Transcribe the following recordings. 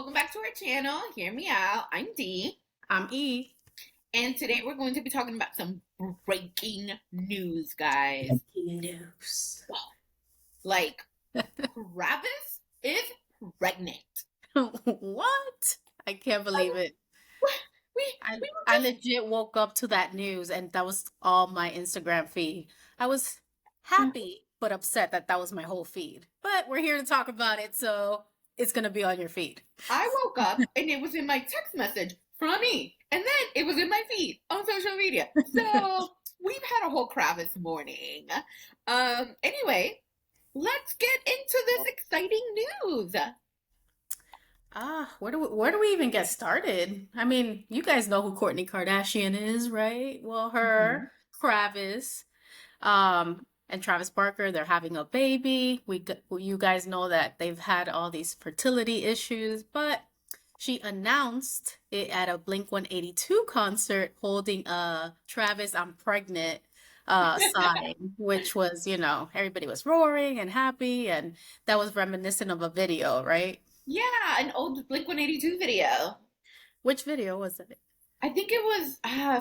Welcome back to our channel. Hear me out. I'm Dee, I'm E. and today we're going to be talking about some breaking news, guys. Breaking news. Like, Travis is pregnant. What? I can't I believe was- it. We I we were I just legit woke up to that news and that was all my Instagram feed. I was happy but upset that that was my whole feed. But we're here to talk about it, so it's gonna be on your feed. I woke up and it was in my text message from me, and then it was in my feed on social media. So we've had a whole Kravis morning. Anyway, let's get into this exciting news. Where do we even get started? I mean, you guys know who Kourtney Kardashian is, right? Well, her, Mhm. Kravis, and Travis Barker, they're having a baby. Well, you guys know that they've had all these fertility issues, but she announced it at a Blink 182 concert holding a Travis I'm pregnant sign, which was, everybody was roaring and happy, and that was reminiscent of a video, right? Yeah, an old Blink 182 video. Which video was it? I think it was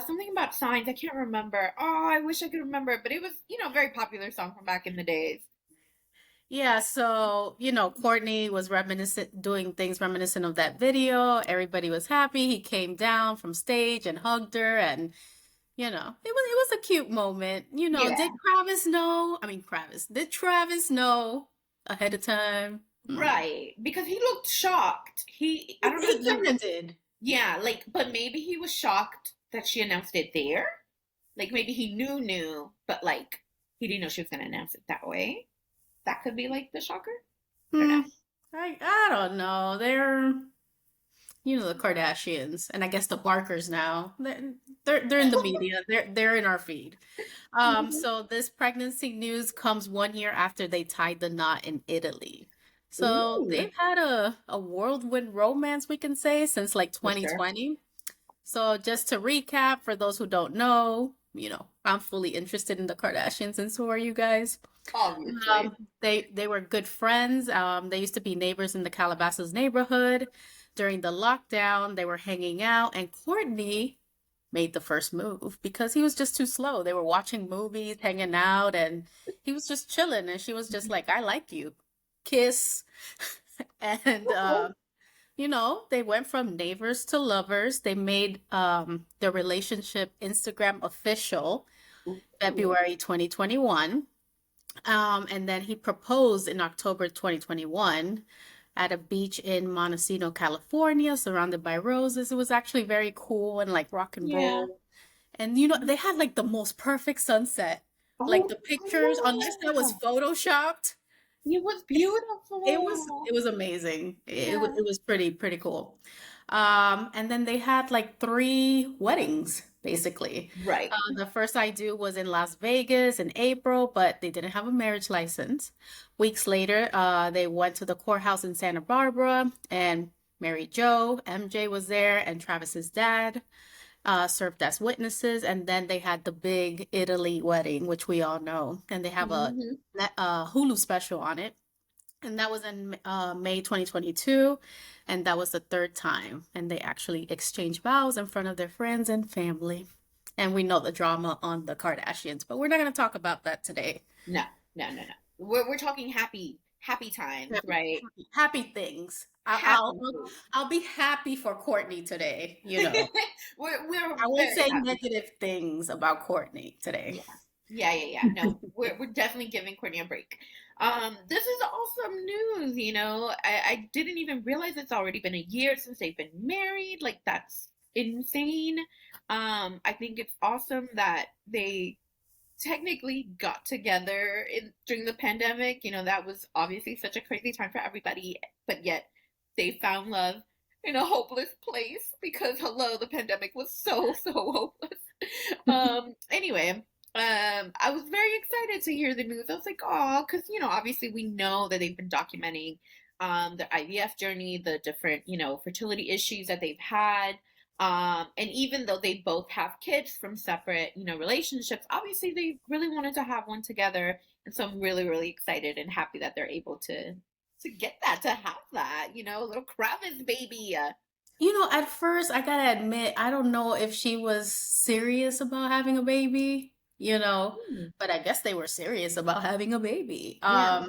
something about signs. I can't remember. Oh, I wish I could remember, but it was, a very popular song from back in the days. Yeah, so, Courtney was reminiscent, doing things reminiscent of that video. Everybody was happy. He came down from stage and hugged her, and, it was a cute moment. Yeah, Did Travis know? I mean, did Travis know ahead of time? right. Because he looked shocked. I don't know He if kind you, of did. yeah, like, but maybe he was shocked that she announced it there. Like, maybe he knew, but like, he didn't know she was going to announce it that way. That could be like the shocker. I don't know. Hmm. I don't know. The Kardashians, and I guess the Barkers now. They're in the media. They're in our feed. Mhm. So this pregnancy news comes 1 year after they tied the knot in Italy. So Ooh, they've had a whirlwind romance, we can say, since like for sure. 2020. So just to recap, for those who don't know, I'm fully interested in the Kardashians, and so are you guys. Obviously. They were good friends. They used to be neighbors in the Calabasas neighborhood. During the lockdown, they were hanging out, and Courtney made the first move because he was just too slow. They were watching movies, hanging out, and he was just chilling, and she was just like, "I like you." Kiss. And they went from neighbors to lovers. They made their relationship Instagram official Ooh. February 2021. And then he proposed in October 2021 at a beach in Montecito, California, surrounded by roses. It was actually very cool and like rock and Yeah. roll. And they had like the most perfect sunset. Like Oh the pictures, unless that was yeah. photoshopped, It was it was beautiful. it was amazing. Yeah. It was pretty cool. And then they had like three weddings basically. Right. The first I do was in Las Vegas in April, but they didn't have a marriage license. Weeks later, they went to the courthouse in Santa Barbara and married Joe. MJ was there, and Travis's dad served as witnesses. And then they had the big Italy wedding, which we all know, and they have Hmm. a Hulu special on it. And that was in May 2022. And that was the third time. And they actually exchanged vows in front of their friends and family. And we know the drama on the Kardashians, but we're not going to talk about that today. No, no, no, no. We're talking happy times, Happy, right? happy things. Happy things. I'll be happy for Courtney today. We're I won't very say happy. negative things about Courtney today. Yeah. Yeah. No, we're definitely giving Courtney a break. This is awesome news, I didn't even realize it's already been a year since they've been married. Like that's insane. I think it's awesome that they technically got together during the pandemic. That was obviously such a crazy time for everybody, but yet they found love in a hopeless place because hello, the pandemic was so hopeless. Anyway, I was very excited to hear the news. I was like, oh, because obviously we know that they've been documenting the IVF journey, the different fertility issues that they've had. And even though they both have kids from separate, relationships, obviously they really wanted to have one together. And so I'm really, really excited and happy that they're able to. to get that, to have that, little Kravis baby. At first, I gotta admit, I don't know if she was serious about having a baby, Hmm. but I guess they were serious about having a baby. Yeah,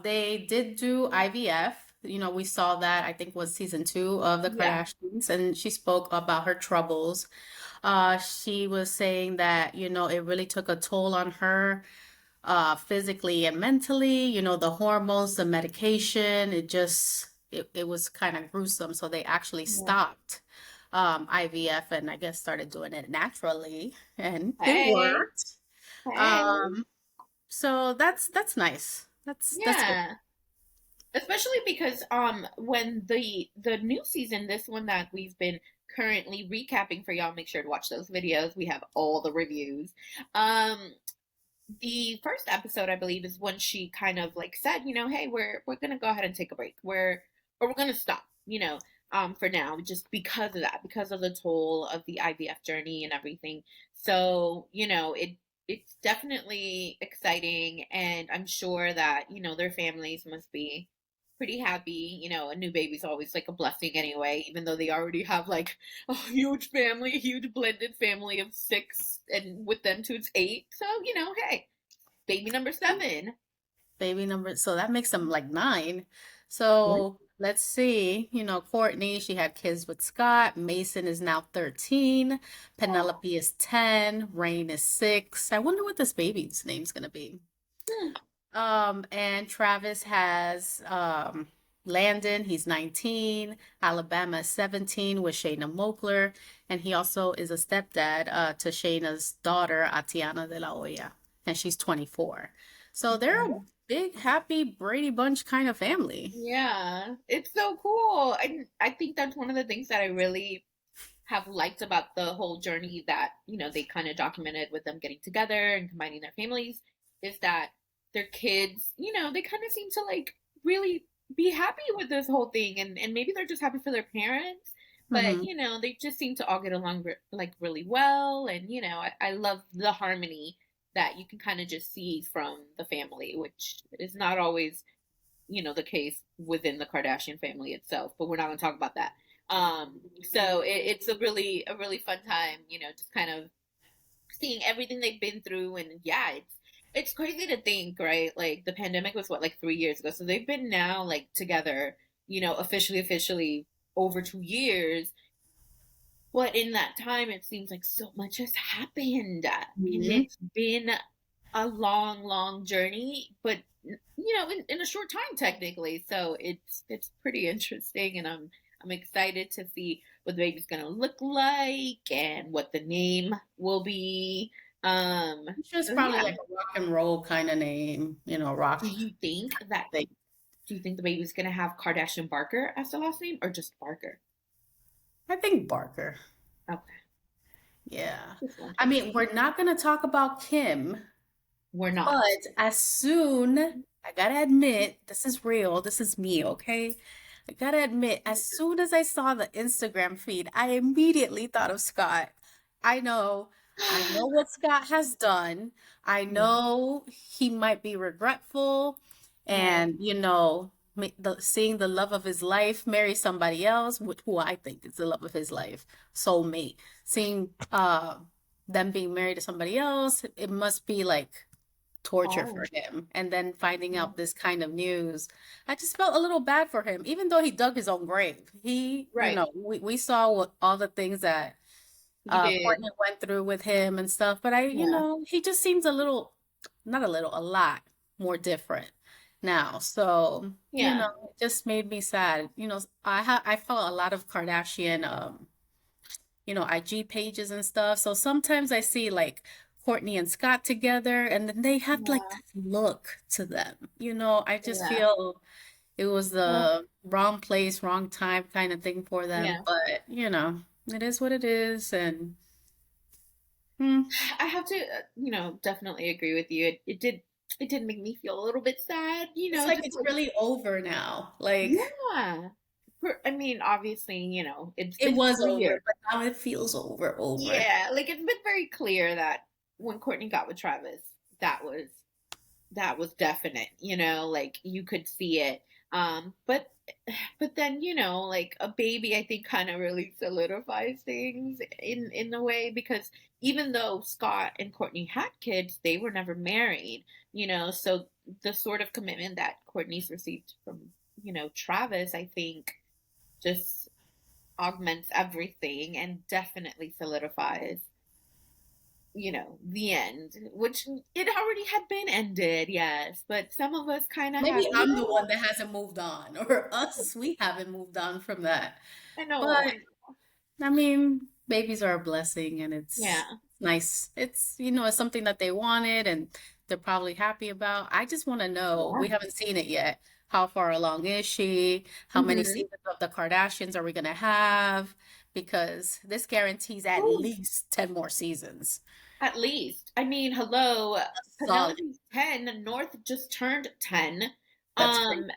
They did do IVF. We saw that, I think was season 2 of the yeah, Kardashians, and she spoke about her troubles. She was saying that, it really took a toll on her, physically and mentally, the hormones, the medication, it was kind of gruesome. So they actually yeah. stopped IVF and I guess started doing it naturally and it Hey, worked. hey. Um, so that's nice. That's good. Yeah. Especially because when the new season, this one that we've been currently recapping for y'all, make sure to watch those videos. We have all the reviews. Um the first episode, I believe, is when she kind of like said, hey, we're gonna go ahead and take a break. We're gonna stop, for now, just because of that, because of the toll of the IVF journey and everything. So, it's definitely exciting, and I'm sure that, their families must be pretty happy. A new baby's always like a blessing anyway, even though they already have like a huge family, a huge blended family of 6, and with them too, it's 8. So, hey, baby number 7. Baby number, so that makes them like 9. Yeah. So let's see, Courtney, she had kids with Scott. Mason is now 13. Penelope is 10. Rain is 6. I wonder what this baby's name's gonna be. And Travis has Landon, he's 19. Alabama is 17 with Shayna Mokler. And he also is a stepdad to Shayna's daughter, Atiana de la Hoya. And she's 24. So they're a big, happy Brady Bunch kind of family. Yeah, it's so cool. I think that's one of the things that I really have liked about the whole journey that, they kind of documented with them getting together and combining their families, is that their kids, they kind of seem to like really be happy with this whole thing, and maybe they're just happy for their parents, but Hmm. they just seem to all get along like really well, and I love the harmony that you can kind of just see from the family, which is not always the case within the Kardashian family itself, but we're not going to talk about that. So it's a really fun time, just kind of seeing everything they've been through, and yeah, it's crazy to think, right? Like the pandemic was what, like 3 years ago, so they've been now like together, officially over 2 years. But in that time, it seems like so much has happened, and Hmm. it's been a long, long journey, but in a short time technically. So it's pretty interesting, and I'm excited to see what the baby's gonna look like and what the name will be. It's just So probably yeah. like a rock and roll kind of name, rock Do you think that thing. do you think the baby's gonna have Kardashian Barker as the last name, or just Barker? I think Barker. Okay, Yeah. just I wondering. mean, we're not going to talk about Kim. We're not. But as soon, I gotta admit, this is real. This is me, okay? I gotta admit, as soon as I saw the Instagram feed, I immediately thought of Scott. I know, I know what Scott has done. I Yeah, know he might be regretful yeah. and, seeing the love of his life marry somebody else, who I think is the love of his life, soulmate. Seeing them being married to somebody else, it must be like torture Oh, for him. And then finding yeah. out this kind of news, I just felt a little bad for him, even though he dug his own grave. Right. We saw what all the things that He did. Courtney went through with him and stuff, but Yeah. he just seems a little, not a little, a lot more different now. So, Yeah. it just made me sad. I follow a lot of Kardashian IG pages and stuff. So sometimes I see like Courtney and Scott together, and then they have like Yeah. this look to them. I just Yeah. feel it was Well, the wrong place, wrong time kind of thing for them. yeah. But, it is what it is. And hmm, I have to, definitely agree with you. It did make me feel a little bit sad, it's like just it's like, really over now. Like yeah. I mean, obviously, it's it been was over, clear. but now it feels over. Yeah, like it's been very clear that when Courtney got with Travis, that was that was definite, like you could see it. But then, like a baby, I think kind of really solidifies things in a way, because even though Scott and Courtney had kids, they were never married, so the sort of commitment that Courtney's received from, Travis, I think just augments everything and definitely solidifies, the end, which it already had been ended, yes, but some of us kind of Maybe had, I'm the one that hasn't moved on, or us, we haven't moved on from that. I know, But I mean, babies are a blessing and it's yeah, nice. It's something that they wanted and they're probably happy about. I just want to know, yeah. we haven't seen it yet. How far along is she? How many Hmm. seasons of the Kardashians are we going to have? Because this guarantees at least 10 more seasons. At least. I mean, hello, Solid. Penelope's 10, North just turned 10. That's crazy. Um,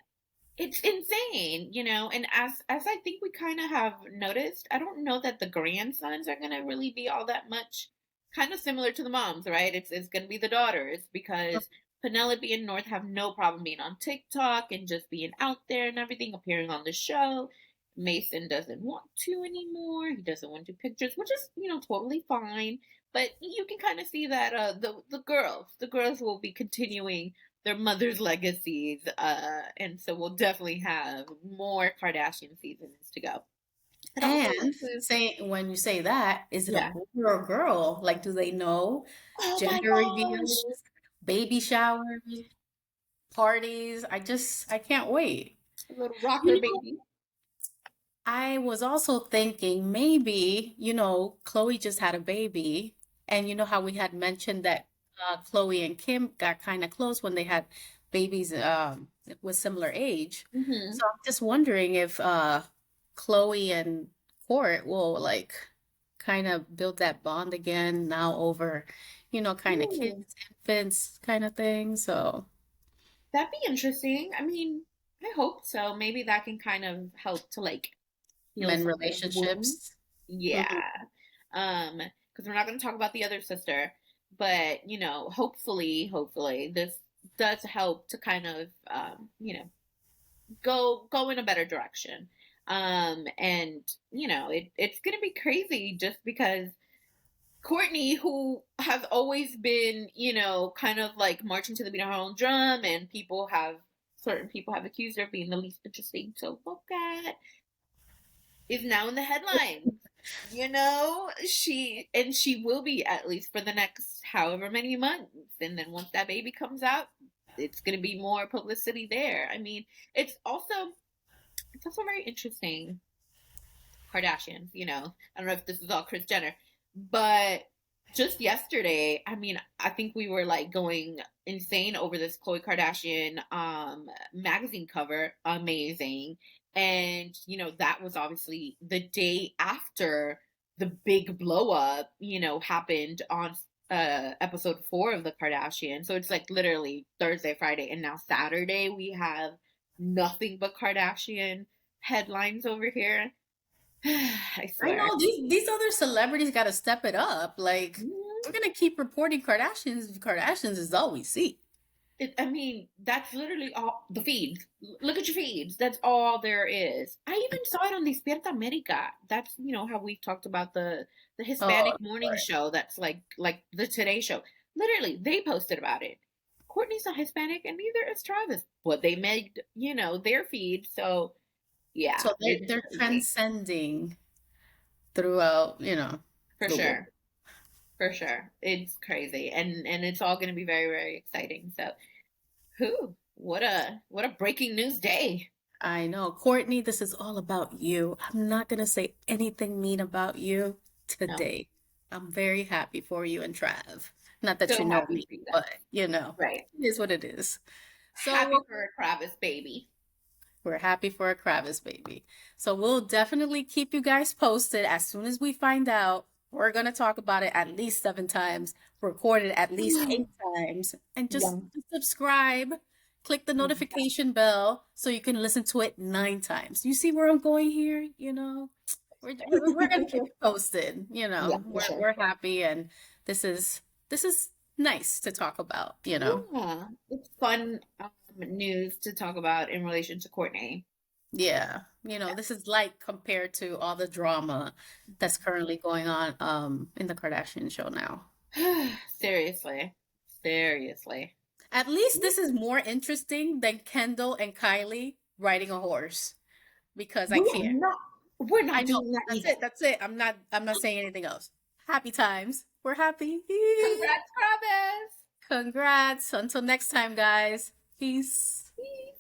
it's insane, and as I think we kind of have noticed, I don't know that the grandsons are going to really be all that much kind of similar to the moms, right? It's going to be the daughters, because Penelope and North have no problem being on TikTok and just being out there and everything, appearing on the show. Mason doesn't want to anymore. He doesn't want to do pictures, which is, totally fine. But you can kind of see that the girls will be continuing their mother's legacies, and so we'll definitely have more Kardashian seasons to go. It also And includes, when you say that, is it a yeah. boy or a girl? Like, do they know Oh my gender gosh, reveals, baby showers, parties? I can't wait. little You rocker know, baby. I was also thinking maybe, Chloe just had a baby, and you know how we had mentioned that Chloe and Kim got kind of close when they had babies with similar age. Hmm. So I'm just wondering if Chloe and Court will like kind of build that bond again now over, kind of Ooh, kids, infants kind of thing. So that'd be interesting. I mean, I hope so. Maybe that can kind of help to like heal men some of those wounds. relationships. Yeah. Mhm. Because we're not going to talk about the other sister, but hopefully this does help to kind of go in a better direction. And it's gonna be crazy just because Courtney, who has always been, kind of like marching to the beat of her own drum, and certain people have accused her of being the least interesting to look at, is now in the headlines. She will be, at least for the next however many months. And then once that baby comes out, it's gonna be more publicity there. I mean, it's also it's also very interesting. Kardashians, I don't know if this is all Kris Jenner, but just yesterday, I mean, I think we were like going insane over this Khloe Kardashian magazine cover. Amazing. And, that was obviously the day after the big blow up, happened on episode 4 of the Kardashians. So it's like literally Thursday, Friday, and now Saturday we have nothing but Kardashian headlines over here. I I swear. know these other celebrities got to step it up. Like Mhm. we're gonna keep reporting Kardashians. Kardashians is all we see. I mean, that's literally all the feeds. Look at your feeds. That's all there is. I even saw it on Despierta America. That's how we've talked about the Oh, Hispanic morning Lord. show. That's like the Today Show. Literally, they posted about it. Courtney's not Hispanic, and neither is Travis. But they made their feed. So yeah, So it's they're crazy transcending throughout, for the world. sure. For sure, it's crazy, and it's all going to be very very exciting. So who? What a breaking news day. I know. Courtney, this is all about you. I'm not gonna say anything mean about you No, today. I'm very happy for you and Trav. Not that you so know happy me, for you guys. but Right. it is what it is. So Happy for a Kravis baby. we're happy for a Kravis baby. So we'll definitely keep you guys posted as soon as we find out. We're going to talk about it at least 7 times, record it at least 8 times, and just Yeah. subscribe. Click the notification bell so you can listen to it 9 times. You see where I'm going here? We're going to keep you posted. Yeah, for We're sure. we're happy, and this is nice to talk about, you know. Yeah, it's fun news to talk about in relation to Kourtney. Yeah, you know, this is light compared to all the drama that's currently going on in the Kardashian show now. Seriously, seriously. At least this is more interesting than Kendall and Kylie riding a horse because I We are can't. not. We're I not know. doing that That's either. it. That's it. I'm not saying anything else. Happy times. We're happy. Congrats, Travis. Congrats. Until next time, guys. Peace. Peace.